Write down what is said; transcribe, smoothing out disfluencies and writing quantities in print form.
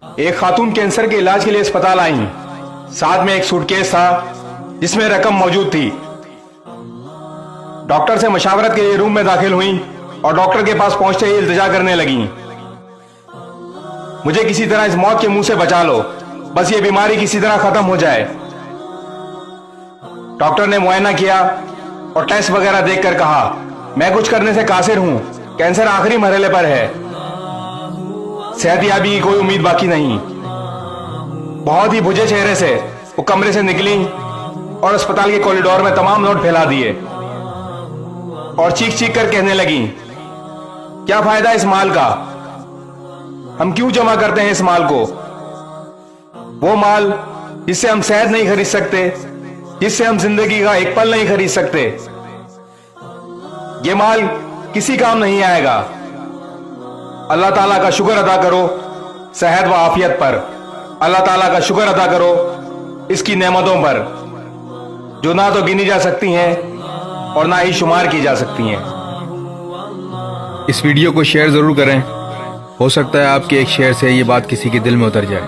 ایک خاتون کینسر کے علاج کے لیے اسپتال آئیں، ساتھ میں ایک سوٹکیس تھا جس میں رقم موجود تھی۔ ڈاکٹر سے مشاورت کے لیے روم میں داخل ہوئیں اور ڈاکٹر کے پاس پہنچتے ہی التجا کرنے لگیں، مجھے کسی طرح اس موت کے منہ سے بچا لو، بس یہ بیماری کسی طرح ختم ہو جائے۔ ڈاکٹر نے معائنہ کیا اور ٹیسٹ وغیرہ دیکھ کر کہا، میں کچھ کرنے سے قاصر ہوں، کینسر آخری مرحلے پر ہے، صحت یابی کی کوئی امید باقی نہیں۔ بہت ہی بجھے چہرے سے وہ کمرے سے نکلیں اور اسپتال کے کوریڈور میں تمام نوٹ پھیلا دیے اور چیخ چیخ کر کہنے لگیں، کیا فائدہ اس مال کا، ہم کیوں جمع کرتے ہیں اس مال کو؟ وہ مال جس سے ہم صحت نہیں خرید سکتے، جس سے ہم زندگی کا ایک پل نہیں خرید سکتے، یہ مال کسی کام نہیں آئے گا۔ اللہ تعالیٰ کا شکر ادا کرو صحت و عافیت پر، اللہ تعالیٰ کا شکر ادا کرو اس کی نعمتوں پر جو نہ تو گنی جا سکتی ہیں اور نہ ہی شمار کی جا سکتی ہیں۔ اس ویڈیو کو شیئر ضرور کریں، ہو سکتا ہے آپ کے ایک شیئر سے یہ بات کسی کے دل میں اتر جائے۔